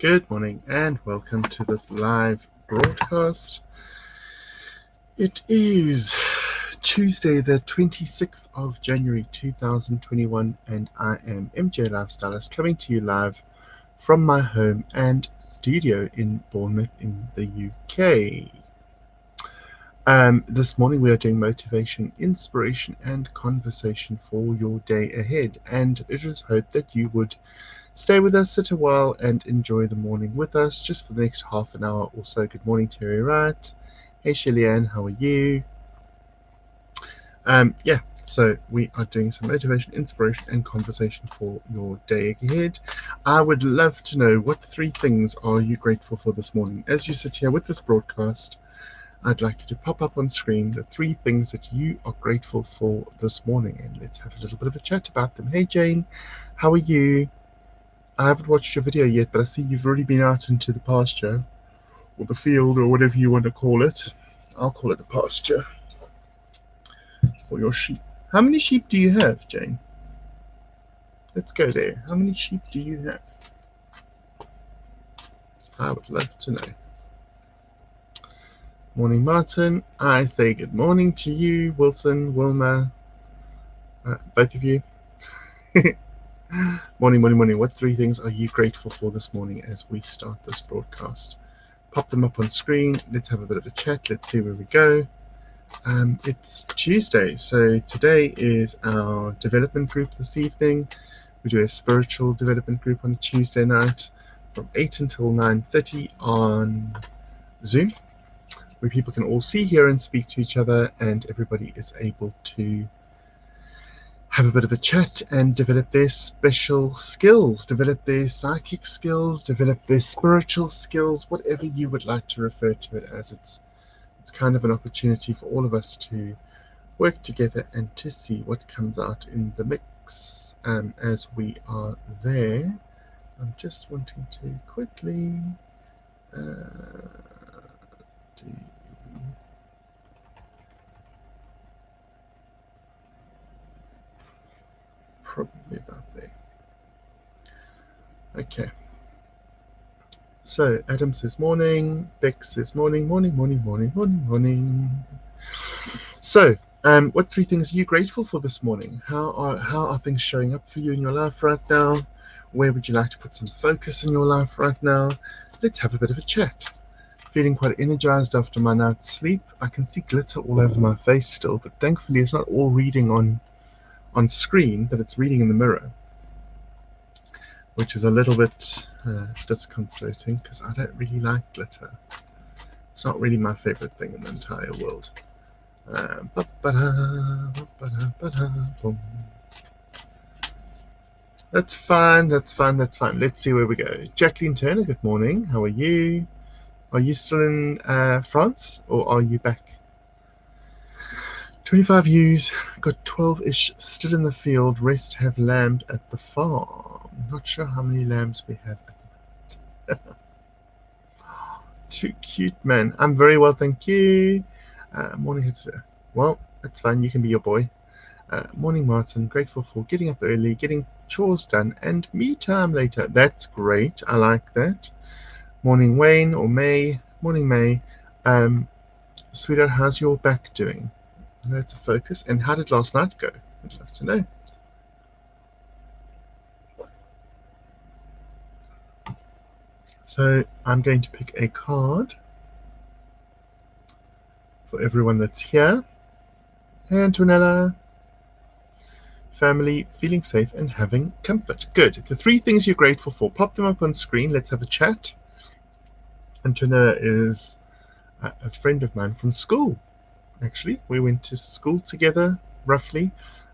Good morning and welcome to this live broadcast. It is Tuesday, the 26th of January 2021, and I am MJ Lifestylist coming to you live from my home and studio in Bournemouth in the UK. This morning we are doing motivation, inspiration, and conversation for your day ahead, and it is hoped that you would stay with us, sit a while, and enjoy the morning with us just for the next half an hour or so. Good morning, Terry Wright. Hey, Shelley-Ann, how are you? So we are doing some motivation, inspiration, and conversation for your day ahead. I would love to know, what 3 things are you grateful for this morning? As you sit here with this broadcast, I'd like you to pop up on screen the 3 things that you are grateful for this morning, and let's have a little bit of a chat about them. Hey, Jane, how are you? I haven't watched your video yet, but I see you've already been out into the pasture, or the field, or whatever you want to call it. I'll call it a pasture for your sheep. How many sheep do you have, Jane? Let's go there. How many sheep do you have? I would love to know. Morning, Martin. I say good morning to you, Wilson, Wilma, both of you. Morning. What 3 things are you grateful for this morning as we start this broadcast? Pop them up on screen. Let's have a bit of a chat. Let's see where we go. It's Tuesday, so today is our development group this evening. We do a spiritual development group on a Tuesday night from 8 until 9:30 on Zoom, where people can all see, hear, and speak to each other, and everybody is able to have a bit of a chat and develop their special skills, develop their psychic skills, develop their spiritual skills, whatever you would like to refer to it as. It's kind of an opportunity for all of us to work together and to see what comes out in the mix as we are there. I'm just wanting to quickly do probably about there. Okay. So Adam says morning, Beck says morning. So, what 3 things are you grateful for this morning? How are things showing up for you in your life right now? Where would you like to put some focus in your life right now? Let's have a bit of a chat. Feeling quite energized after my night's sleep. I can see glitter all over my face still, but thankfully it's not all reading on screen, but it's reading in the mirror, which is a little bit disconcerting because I don't really like glitter. It's not really my favorite thing in the entire world. That's fine. Let's see where we go. Jacqueline Turner, good morning. How are you? Are you still in France, or are you back? 25 ewes, got 12-ish still in the field. Rest have lambed at the farm. Not sure how many lambs we have at the moment. Too cute, man. I'm very well, thank you. Morning, well, that's fine. You can be your boy. Morning, Martin. Grateful for getting up early, getting chores done, and me time later. That's great. I like that. Morning, Wayne or May. Morning, May. Sweetheart, how's your back doing? I know it's a focus. And how did last night go? I'd love to know. So I'm going to pick a card for everyone that's here. Hey, Antonella. Family, feeling safe and having comfort. Good. The 3 things you're grateful for. Pop them up on screen. Let's have a chat. Antonella is a friend of mine from school, actually. We went to school together, roughly.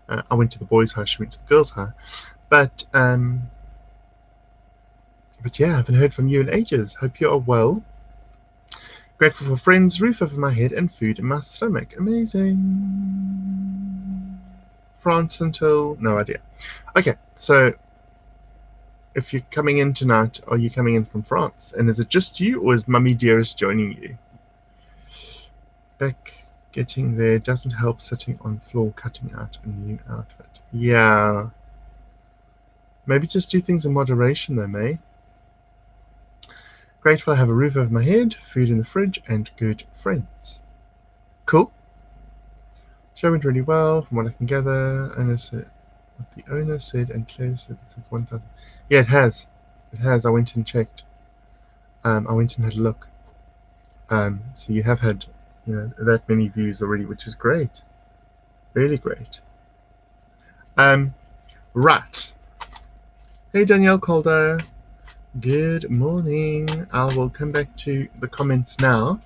I went to the boys' high, she went to the girls' high. But yeah, I haven't heard from you in ages. Hope you are well. Grateful for friends, roof over my head, and food in my stomach. Amazing. France until... no idea. Okay, so if you're coming in tonight, are you coming in from France? And is it just you, or is Mummy Dearest joining you? Back getting there doesn't help sitting on floor cutting out a new outfit. Yeah. Maybe just do things in moderation though, May. Grateful I have a roof over my head, food in the fridge, and good friends. Cool. Show went really well, from what I can gather. Owner said, what the owner said, and Claire said it's 1,000. Yeah, it has. It has. I went and checked. I went and had a look. So you have had, that many views already, which is great. Really great. Right. Hey, Danielle Calder. Good morning. I will come back to the comments now.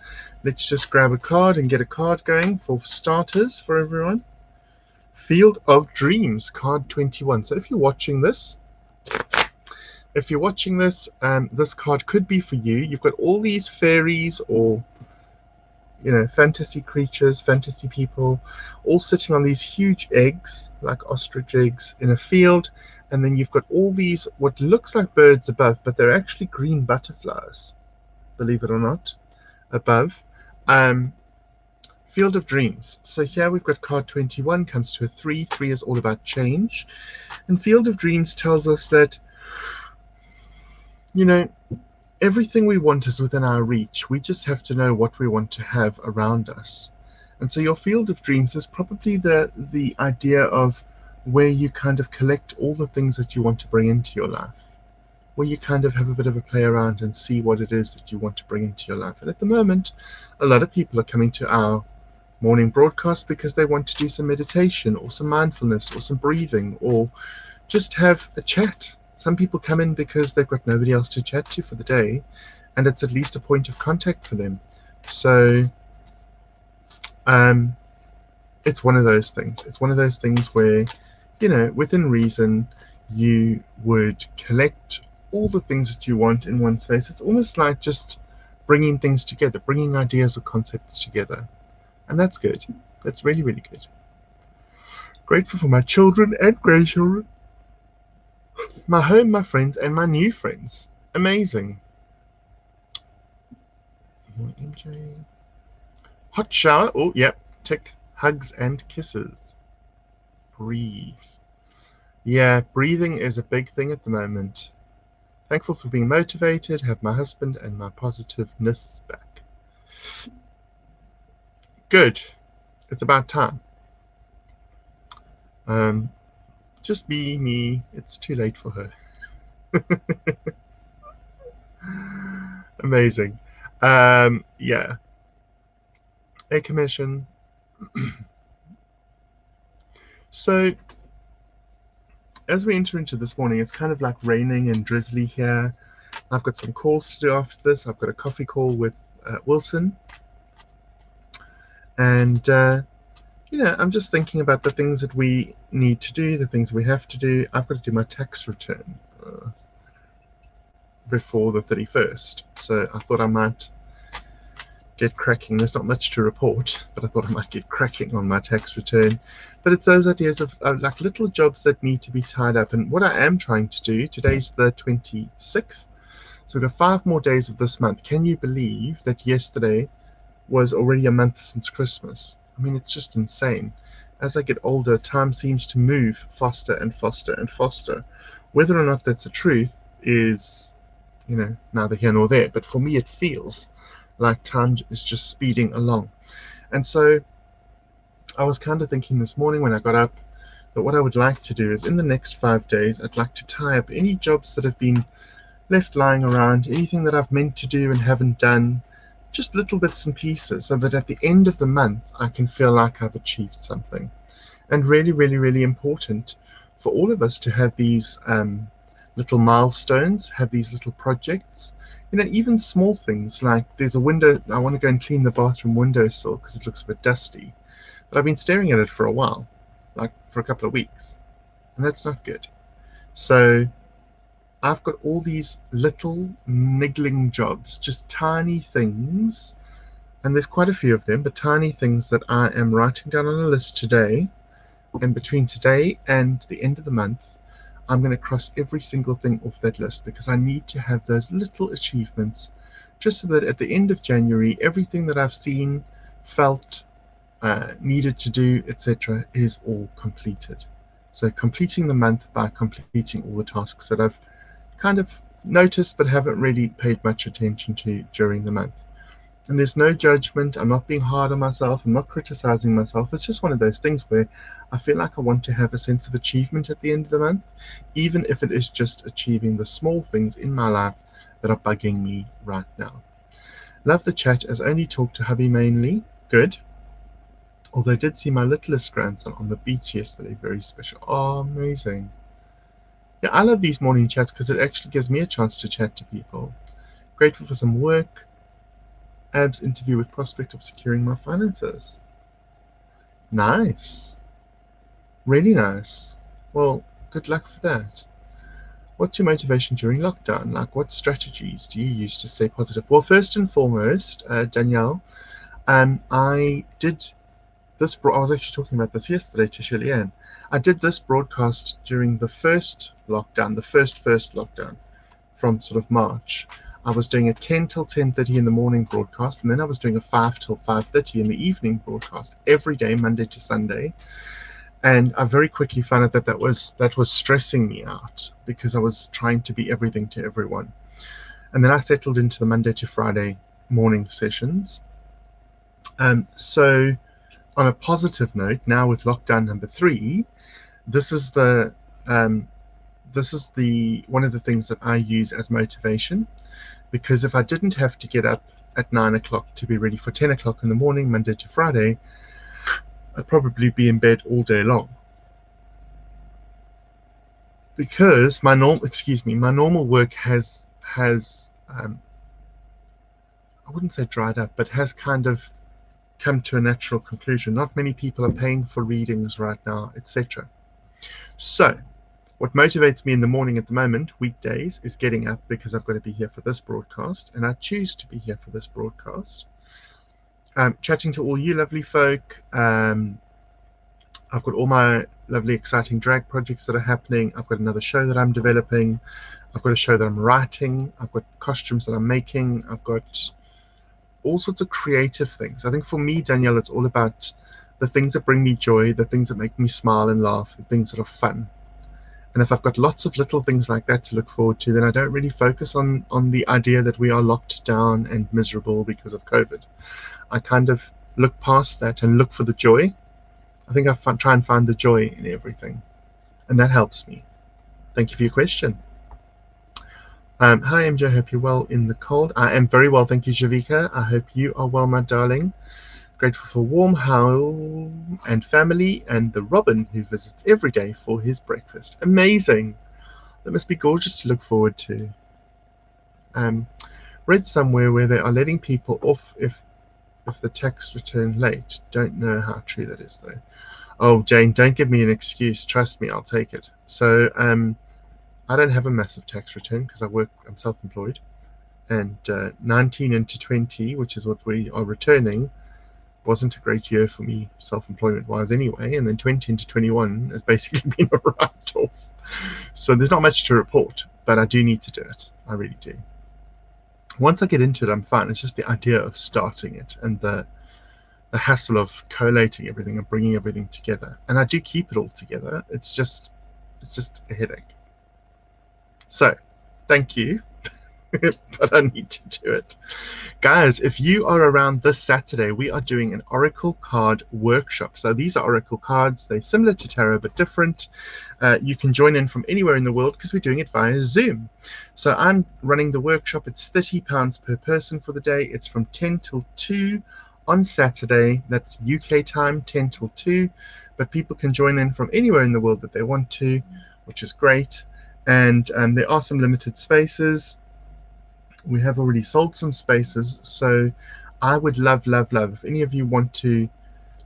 Let's just grab a card and get a card going for starters for everyone. Field of Dreams, card 21. So if you're watching this, this card could be for you. You've got all these fairies or fantasy creatures, fantasy people, all sitting on these huge eggs, like ostrich eggs, in a field. And then you've got all these, what looks like birds above, but they're actually green butterflies, believe it or not, above. Field of Dreams. So here we've got card 21, comes to a 3. 3 is all about change. And Field of Dreams tells us that, everything we want is within our reach. We just have to know what we want to have around us. And so your Field of Dreams is probably the idea of where you kind of collect all the things that you want to bring into your life, where you kind of have a bit of a play around and see what it is that you want to bring into your life. And at the moment, a lot of people are coming to our morning broadcast because they want to do some meditation or some mindfulness or some breathing or just have a chat. Some people come in because they've got nobody else to chat to for the day, and it's at least a point of contact for them. So it's one of those things. It's one of those things where, within reason, you would collect all the things that you want in one space. It's almost like just bringing things together, bringing ideas or concepts together. And that's good. That's really, really good. Grateful for my children and grandchildren, my home, my friends, and my new friends. Amazing. MJ. Hot shower. Oh, yep. Tick. Hugs and kisses. Breathe. Yeah, breathing is a big thing at the moment. Thankful for being motivated, have my husband and my positiveness back. Good. It's about time. Just be me. It's too late for her. Amazing. Yeah. A commission. So, as we enter into this morning, it's kind of like raining and drizzly here. I've got some calls to do after this. I've got a coffee call with Wilson. And, I'm just thinking about the things that we need to do, the things we have to do. I've got to do my tax return before the 31st. So I thought I might get cracking. There's not much to report, but I thought I might get cracking on my tax return. But it's those ideas of like little jobs that need to be tied up. And what I am trying to do, today's the 26th, so we've got 5 more days of this month. Can you believe that yesterday was already a month since Christmas? I mean, it's just insane. As I get older, time seems to move faster and faster and faster. Whether or not that's the truth is, neither here nor there. But for me, it feels like time is just speeding along. And so I was kind of thinking this morning when I got up that what I would like to do is in the next 5 days, I'd like to tie up any jobs that have been left lying around, anything that I've meant to do and haven't done, just little bits and pieces, so that at the end of the month I can feel like I've achieved something. And really, really, really important for all of us to have these little milestones, have these little projects, even small things like there's a window, I want to go and clean the bathroom windowsill because it looks a bit dusty, but I've been staring at it for a while, like for a couple of weeks, and that's not good. So I've got all these little niggling jobs, just tiny things, and there's quite a few of them, but tiny things that I am writing down on a list today. And between today and the end of the month, I'm going to cross every single thing off that list because I need to have those little achievements just so that at the end of January, everything that I've seen, felt, needed to do, etc. is all completed. So completing the month by completing all the tasks that I've kind of noticed but haven't really paid much attention to during the month. And there's no judgment. I'm not being hard on myself. I'm not criticizing myself. It's just one of those things where I feel like I want to have a sense of achievement at the end of the month, even if it is just achieving the small things in my life that are bugging me right now. Love the chat, as only talk to hubby mainly. Good. Although I did see my littlest grandson on the beach yesterday. Very special. Oh, amazing. Yeah, I love these morning chats because it actually gives me a chance to chat to people. Grateful for some work. Ab's interview with prospect of securing my finances. Nice. Really nice. Well, good luck for that. What's your motivation during lockdown? Like, what strategies do you use to stay positive? Well, first and foremost, Danielle, I did this. I was actually talking about this yesterday to Shirley-Ann. I did this broadcast during the first lockdown, the first lockdown from sort of March. I was doing a 10 till 10:30 in the morning broadcast, and then I was doing a 5 till 5:30 in the evening broadcast every day, Monday to Sunday. And I very quickly found out that that was stressing me out because I was trying to be everything to everyone. And then I settled into the Monday to Friday morning sessions. So on a positive note, now with lockdown number 3, this is the one of the things that I use as motivation, because if I didn't have to get up at 9 o'clock to be ready for 10 o'clock in the morning, Monday to Friday, I'd probably be in bed all day long. Because my normal work has I wouldn't say dried up, but has kind of come to a natural conclusion. Not many people are paying for readings right now, etc. So what motivates me in the morning at the moment, weekdays, is getting up because I've got to be here for this broadcast, and I choose to be here for this broadcast. Chatting to all you lovely folk. I've got all my lovely, exciting drag projects that are happening. I've got another show that I'm developing. I've got a show that I'm writing. I've got costumes that I'm making. I've got all sorts of creative things. I think for me, Danielle, it's all about the things that bring me joy, the things that make me smile and laugh, the things that are fun. And if I've got lots of little things like that to look forward to, then I don't really focus on the idea that we are locked down and miserable because of COVID. I kind of look past that and look for the joy. I think I try and find the joy in everything, and that helps me. Thank you for your question. Hi, MJ. I hope you're well in the cold. I am very well, thank you, Javika. I hope you are well, my darling. Grateful for warm home and family, and the robin who visits every day for his breakfast. Amazing. That must be gorgeous to look forward to. Read somewhere where they are letting people off if the tax return late. Don't know how true that is, though. Oh, Jane, don't give me an excuse. Trust me, I'll take it. So I don't have a massive tax return because I'm self-employed, and 19 into 20, which is what we are returning, wasn't a great year for me self-employment wise anyway, and then 20 into 21 has basically been a write-off. So there's not much to report, but I do need to do it. I really do. Once I get into it, I'm fine. It's just the idea of starting it and the hassle of collating everything and bringing everything together. And I do keep it all together. It's just a headache. So thank you, but I need to do it. Guys, if you are around this Saturday, we are doing an Oracle card workshop. So these are Oracle cards. They're similar to tarot, but different. You can join in from anywhere in the world because we're doing it via Zoom. So I'm running the workshop. It's £30 per person for the day. It's from 10 till 2 on Saturday. That's UK time, 10 till 2. But people can join in from anywhere in the world that they want to, which is great. And there are some limited spaces. We have already sold some spaces, so I would love if any of you want to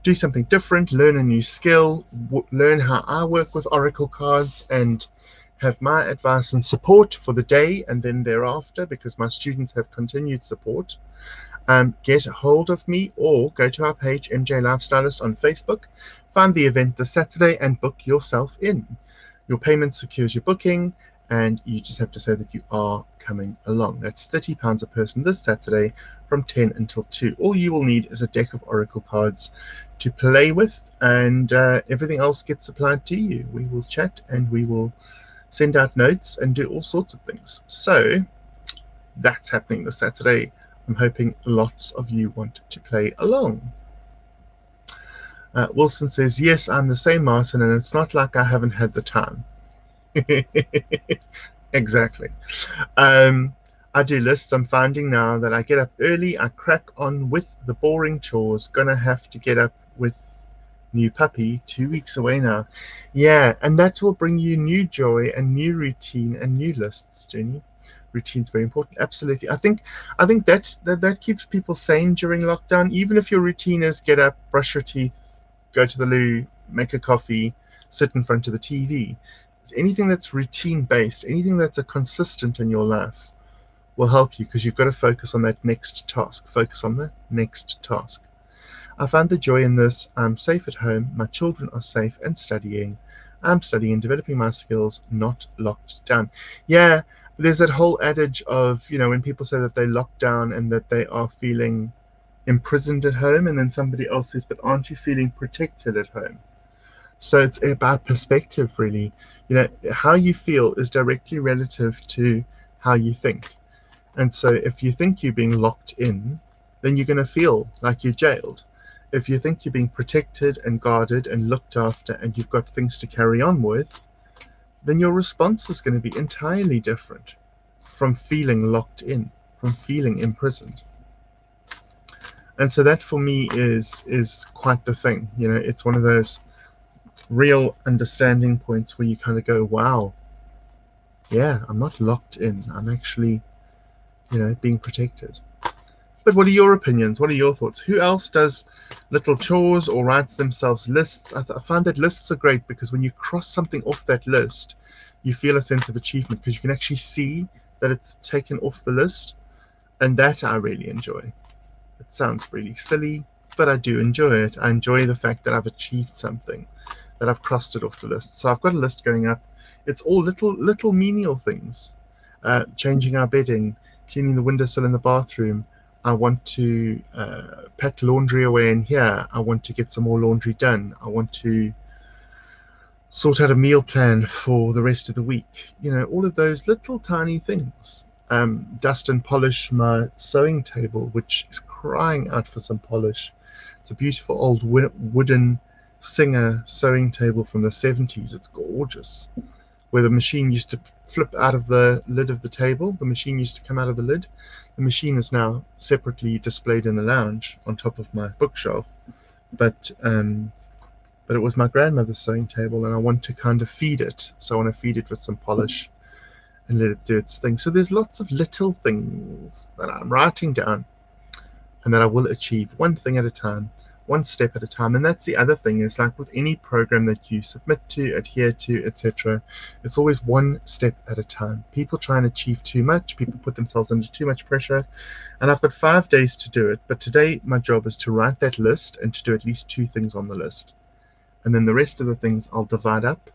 do something different, learn a new skill, learn how I work with Oracle cards, and have my advice and support for the day and then thereafter, because my students have continued support. Get a hold of me or go to our page, MJ Lifestylist, on Facebook, find the event this Saturday and book yourself in. Your payment secures your booking, and you just have to say that you are coming along. That's £30 a person this Saturday from 10 until 2. All you will need is a deck of Oracle cards to play with, and everything else gets supplied to you. We will chat and we will send out notes, and do all sorts of things. So that's happening this Saturday. I'm hoping lots of you want to play along. Wilson says, yes, I'm the same, Martin, and it's not like I haven't had the time. Exactly. I do lists. I'm finding now that I get up early, I crack on with the boring chores. Gonna have to get up with new puppy 2 weeks away now. Yeah, and that will bring you new joy and new routine and new lists, Jenny. Routine's very important. Absolutely. I think that keeps people sane during lockdown. Even if your routine is get up, brush your teeth, go to the loo, make a coffee, sit in front of the TV. Anything that's routine based, anything that's a consistent in your life will help you, because you've got to focus on that next task. Focus on the next task. I found the joy in this. I'm safe at home. My children are safe and studying. I'm studying and developing my skills, not locked down. Yeah, there's that whole adage of, when people say that they're locked down and that they are feeling imprisoned at home, and then somebody else says, but aren't you feeling protected at home? So it's about perspective, really. How you feel is directly relative to how you think. And so if you think you're being locked in, then you're going to feel like you're jailed. If you think you're being protected and guarded and looked after and you've got things to carry on with, then your response is going to be entirely different from feeling locked in, from feeling imprisoned. And so that for me is quite the thing. It's one of those real understanding points where you kind of go, wow, yeah, I'm not locked in. I'm actually, being protected. But what are your opinions? What are your thoughts? Who else does little chores or writes themselves lists? I find that lists are great, because when you cross something off that list, you feel a sense of achievement, because you can actually see that it's taken off the list. And that I really enjoy. It sounds really silly, but I do enjoy it. I enjoy the fact that I've achieved something, that I've crossed it off the list. So I've got a list going up. It's all little menial things. Changing our bedding, cleaning the windowsill in the bathroom. I want to pack laundry away in here. I want to get some more laundry done. I want to sort out a meal plan for the rest of the week. All of those little tiny things. Dust and polish my sewing table, which is crying out for some polish. It's a beautiful old wooden Singer sewing table from the 70s. It's gorgeous. Where the machine used to flip out of the lid of the table, the machine used to come out of the lid. The machine is now separately displayed in the lounge on top of my bookshelf. But it was my grandmother's sewing table, and I want to kind of feed it. So I want to feed it with some polish and let it do its thing. So there's lots of little things that I'm writing down and that I will achieve one thing at a time, one step at a time. And that's the other thing, is like with any program that you submit to, adhere to, etc., it's always one step at a time. People try and achieve too much. People put themselves under too much pressure. And I've got 5 days to do it. But today my job is to write that list and to do at least 2 things on the list. And then the rest of the things I'll divide up.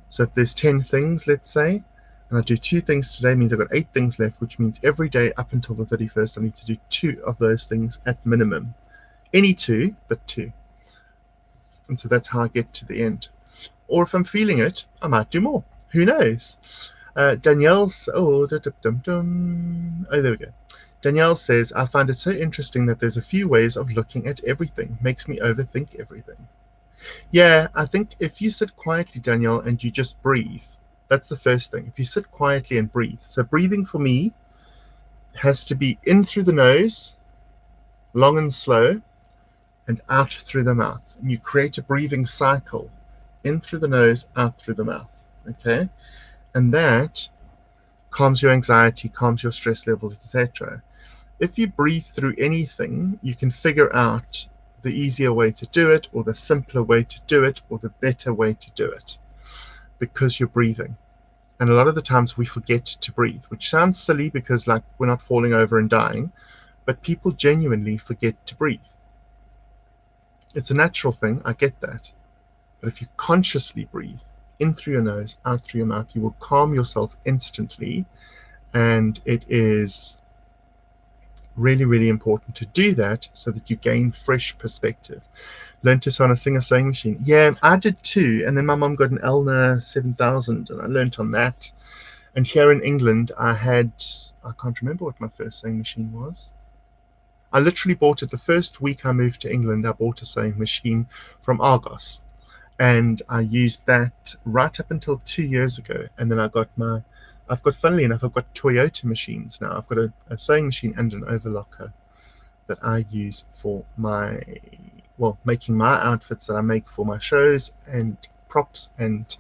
So if there's 10 things, let's say, and I do 2 things today, means I've got 8 things left, which means every day up until the 31st, I need to do 2 of those things at minimum. Any 2, but 2. And so that's how I get to the end. Or if I'm feeling it, I might do more. Who knows? Danielle's, there we go. Danielle says, I find it so interesting that there's a few ways of looking at everything. Makes me overthink everything. Yeah, I think if you sit quietly, Danielle, and you just breathe, that's the first thing. If you sit quietly and breathe. So breathing for me has to be in through the nose, long and slow, and out through the mouth. And you create a breathing cycle. In through the nose, out through the mouth. Okay? And that calms your anxiety, calms your stress levels, etc. If you breathe through anything, you can figure out the easier way to do it, or the simpler way to do it, or the better way to do it, because you're breathing. And a lot of the times we forget to breathe, which sounds silly because like we're not falling over and dying, but people genuinely forget to breathe. It's a natural thing, I get that. But if you consciously breathe in through your nose, out through your mouth, you will calm yourself instantly, and it is Really, really important to do that so that you gain fresh perspective. Learned to sew on a Singer sewing machine. Yeah, I did too. And then my mum got an Elna 7000 and I learned on that. And here in England, I can't remember what my first sewing machine was. I literally bought it the first week I moved to England. I bought a sewing machine from Argos. And I used that right up until 2 years ago. And then funnily enough, I've got Toyota machines now. I've got a sewing machine and an overlocker that I use for making my outfits that I make for my shows and props and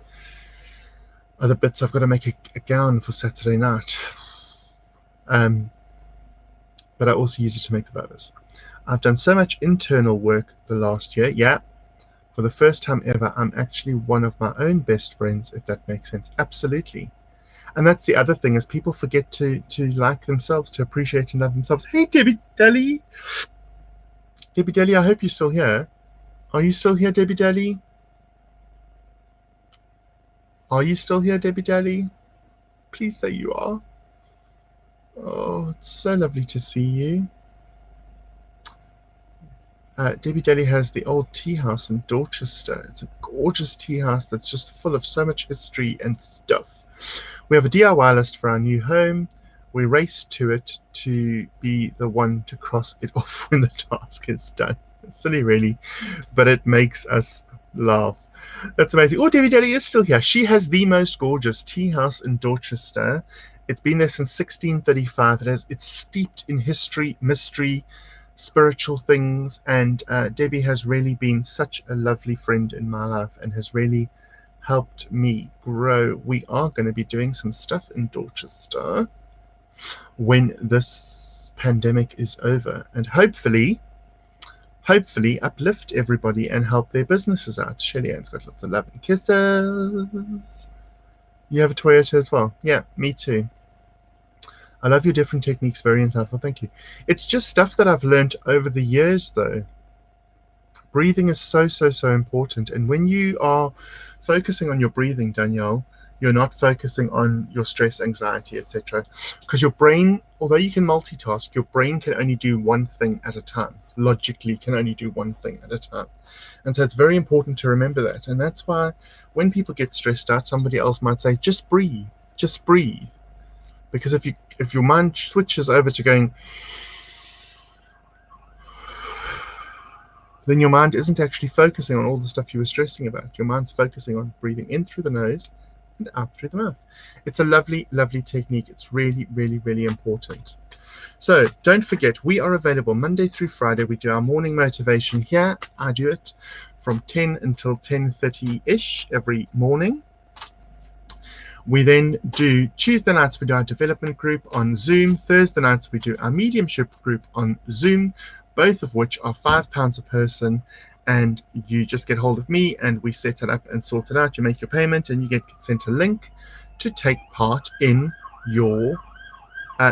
other bits. I've got to make a gown for Saturday night. But I also use it to make the bows. I've done so much internal work the last year. Yeah, for the first time ever, I'm actually one of my own best friends, if that makes sense. Absolutely. And that's the other thing, is people forget to like themselves, to appreciate and love themselves. Hey, Debbie Daly. Debbie Daly, I hope you're still here. Are you still here, Debbie Daly? Are you still here, Debbie Daly? Please say you are. Oh, it's so lovely to see you. Debbie Daly has the old tea house in Dorchester. It's a gorgeous tea house that's just full of so much history and stuff. We have a DIY list for our new home. We race to it to be the one to cross it off when the task is done. It's silly, really, but it makes us laugh. That's amazing. Oh, Debbie Daly is still here. She has the most gorgeous tea house in Dorchester. It's been there since 1635. It's steeped in history, mystery, spiritual things, and Debbie has really been such a lovely friend in my life and has really helped me grow. We are going to be doing some stuff in Dorchester when this pandemic is over, and hopefully uplift everybody and help their businesses out. Shelly Ann's got lots of love and kisses. You have a Toyota as well? Yeah, me too. I love your different techniques, very insightful. Thank you. It's just stuff that I've learned over the years, though. Breathing is so important. And when you are focusing on your breathing, Danielle, you're not focusing on your stress, anxiety, etc. Because your brain, although you can multitask, your brain can only do one thing at a time. Logically, can only do one thing at a time. And so it's very important to remember that. And that's why when people get stressed out, somebody else might say, just breathe, just breathe. Because if your mind switches over to going, then your mind isn't actually focusing on all the stuff you were stressing about. Your mind's focusing on breathing in through the nose and out through the mouth. It's a lovely, lovely technique. It's really, really, really important. So don't forget, we are available Monday through Friday. We do our morning motivation here. I do it from 10 until 10:30-ish every morning. We then do Tuesday nights, we do our development group on Zoom. Thursday nights, we do our mediumship group on Zoom, both of which are £5 a person. And you just get hold of me and we set it up and sort it out. You make your payment and you get sent a link to take part in your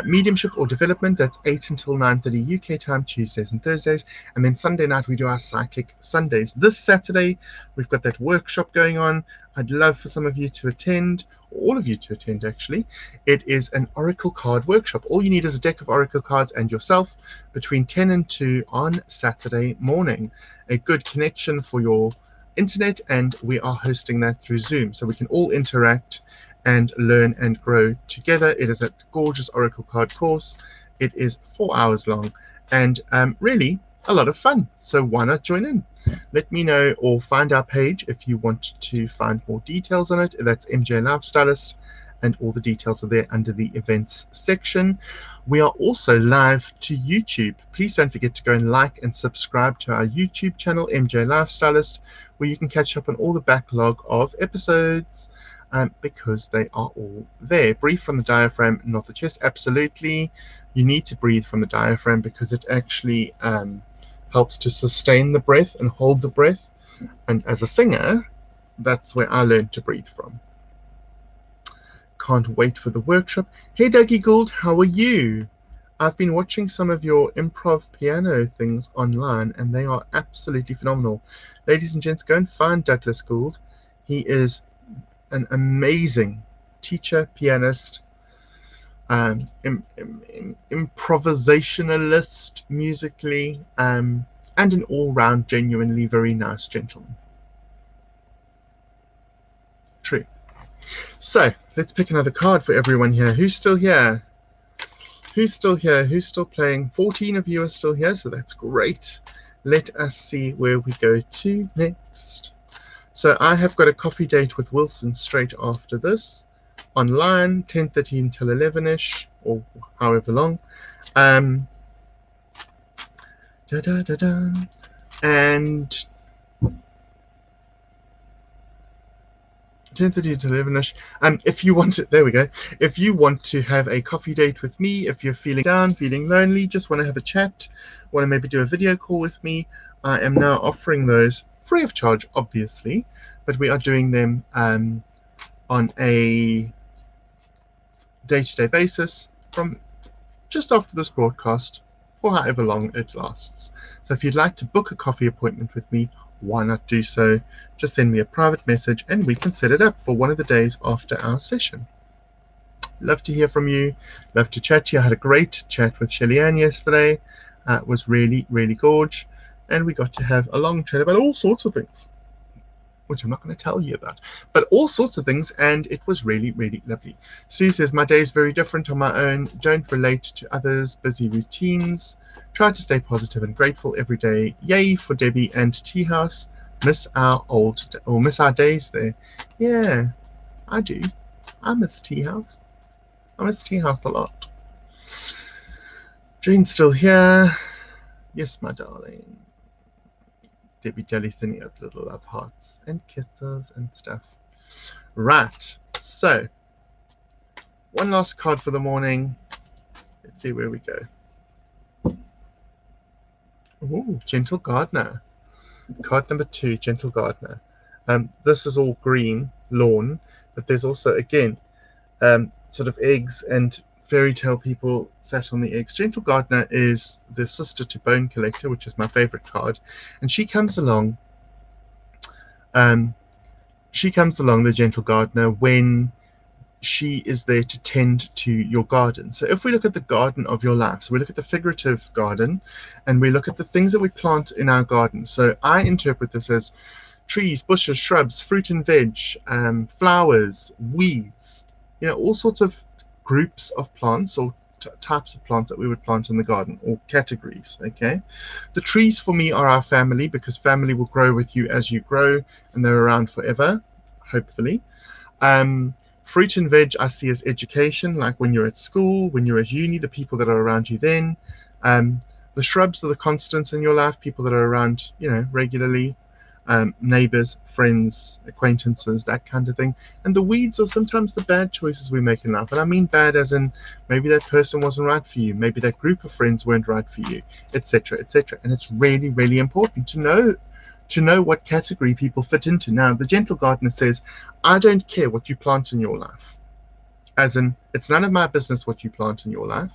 mediumship or development. That's 8 until 9:30 UK time, Tuesdays and Thursdays. And then Sunday night, we do our Psychic Sundays. This Saturday, we've got that workshop going on. I'd love for some of you to attend, all of you to attend, actually. It is an Oracle card workshop. All you need is a deck of Oracle cards and yourself between 10 and 2 on Saturday morning. A good connection for your internet, and we are hosting that through Zoom, so we can all interact and learn and grow together. It is a gorgeous Oracle card course. It is 4 hours long and really a lot of fun. So why not join in? Let me know or find our page if you want to find more details on it. That's MJ Lifestylist, and all the details are there under the events section. We are also live to YouTube. Please don't forget to go and like and subscribe to our YouTube channel, MJ Lifestylist, where you can catch up on all the backlog of episodes. Because they are all there. Breathe from the diaphragm, not the chest. Absolutely. You need to breathe from the diaphragm because it actually helps to sustain the breath and hold the breath. And as a singer, that's where I learned to breathe from. Can't wait for the workshop. Hey, Dougie Gould, how are you? I've been watching some of your improv piano things online, and they are absolutely phenomenal. Ladies and gents, go and find Douglas Gould. He is an amazing teacher, pianist, improvisationalist musically, and an all-round genuinely very nice gentleman. True. So let's pick another card for everyone here. Who's still here? Who's still here? Who's still playing? 14 of you are still here, so that's great. Let us see where we go to next. So I have got a coffee date with Wilson straight after this, online, 10:30 until 11ish, or however long. And 10:30 to 11ish. If you want to, there we go. If you want to have a coffee date with me, if you're feeling down, feeling lonely, just want to have a chat, want to maybe do a video call with me, I am now offering those free of charge, obviously, but we are doing them on a day-to-day basis from just after this broadcast for however long it lasts. So if you'd like to book a coffee appointment with me, why not do so? Just send me a private message and we can set it up for one of the days after our session. Love to hear from you. Love to chat to you. I had a great chat with Shelly Ann yesterday. It was really, really gorge. And we got to have a long chat about all sorts of things, which I'm not going to tell you about, but all sorts of things, and it was really, really lovely. Sue says, my day is very different on my own. Don't relate to others' busy routines. Try to stay positive and grateful every day. Yay for Debbie and Tea House. Miss our days there. Yeah, I do. I miss Tea House. I miss Tea House a lot. Jane's still here. Yes, my darling. Debbie Jelly sending us little love hearts and kisses and stuff. Right, so one last card for the morning. Let's see where we go. Ooh, Gentle Gardener. Card number 2, Gentle Gardener. This is all green lawn, but there's also, again, sort of eggs and fairy tale people sat on the eggs. Gentle Gardener is the sister to Bone Collector, which is my favorite card, and she comes along. The Gentle Gardener, when she is there to tend to your garden. So if we look at the garden of your life, so we look at the figurative garden, and we look at the things that we plant in our garden. So I interpret this as trees, bushes, shrubs, fruit and veg, flowers, weeds, all sorts of groups of plants or types of plants that we would plant in the garden, or categories. Okay, the trees for me are our family, because family will grow with you as you grow, and they're around forever, hopefully. Fruit and veg I see as education, like when you're at school, when you're at uni, the people that are around you then. The shrubs are the constants in your life, people that are around, regularly. Neighbors, friends, acquaintances, that kind of thing. And the weeds are sometimes the bad choices we make in life. And I mean bad as in maybe that person wasn't right for you, maybe that group of friends weren't right for you, etc., etc. And it's really, really important to know what category people fit into. Now, the Gentle Gardener says, I don't care what you plant in your life. As in, it's none of my business what you plant in your life.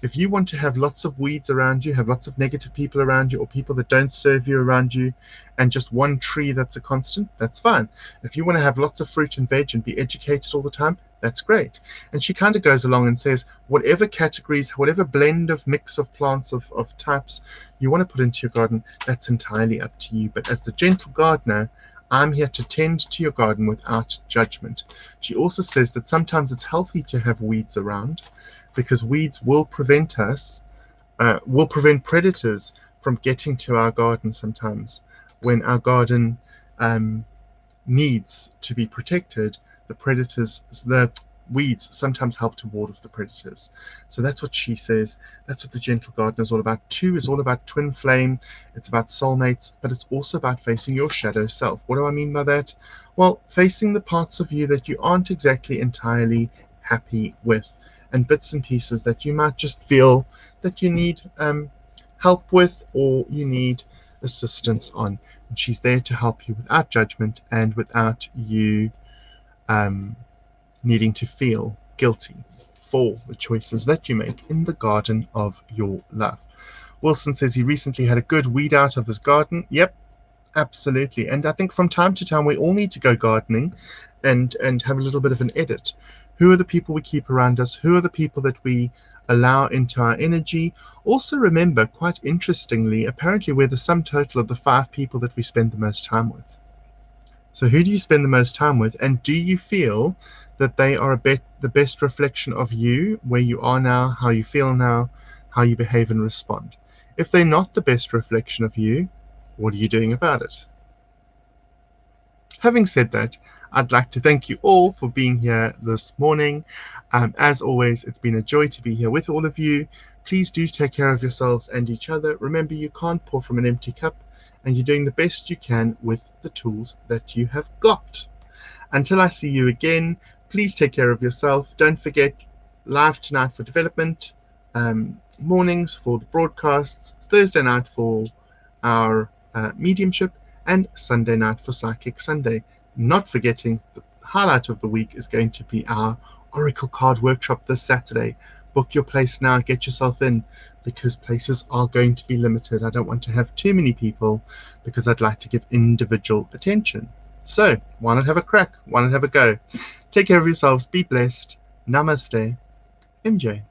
If you want to have lots of weeds around you, have lots of negative people around you, or people that don't serve you around you, and just one tree that's a constant, that's fine. If you want to have lots of fruit and veg and be educated all the time, that's great. And she kind of goes along and says, whatever categories, whatever blend of mix of plants of types you want to put into your garden, that's entirely up to you. But as the Gentle Gardener, I'm here to tend to your garden without judgment. She also says that sometimes it's healthy to have weeds around, because weeds will prevent predators from getting to our garden sometimes. When our garden needs to be protected, the weeds sometimes help to ward off the predators. So that's what she says. That's what the Gentle Gardener is all about. 2 is all about twin flame. It's about soulmates, but it's also about facing your shadow self. What do I mean by that? Well, facing the parts of you that you aren't exactly entirely happy with, and bits and pieces that you might just feel that you need help with, or you need assistance on. And she's there to help you without judgment and without you needing to feel guilty for the choices that you make in the garden of your life. Wilson says he recently had a good weed out of his garden. Yep, absolutely. And I think from time to time we all need to go gardening and have a little bit of an edit, Who are the people we keep around us? Who are the people that we allow into our energy? Also remember, quite interestingly, apparently we're the sum total of the 5 people that we spend the most time with. So who do you spend the most time with? And do you feel that they are the best reflection of you, where you are now, how you feel now, how you behave and respond? If they're not the best reflection of you, what are you doing about it? Having said that, I'd like to thank you all for being here this morning. As always, it's been a joy to be here with all of you. Please do take care of yourselves and each other. Remember, you can't pour from an empty cup, and you're doing the best you can with the tools that you have got. Until I see you again, please take care of yourself. Don't forget, live tonight for development, mornings for the broadcasts, Thursday night for our mediumship, and Sunday night for Psychic Sunday. Not forgetting, the highlight of the week is going to be our Oracle card workshop this Saturday. Book your place now, get yourself in, because places are going to be limited. I don't want to have too many people because I'd like to give individual attention. So why not have a crack? Why not have a go? Take care of yourselves. Be blessed. Namaste. MJ.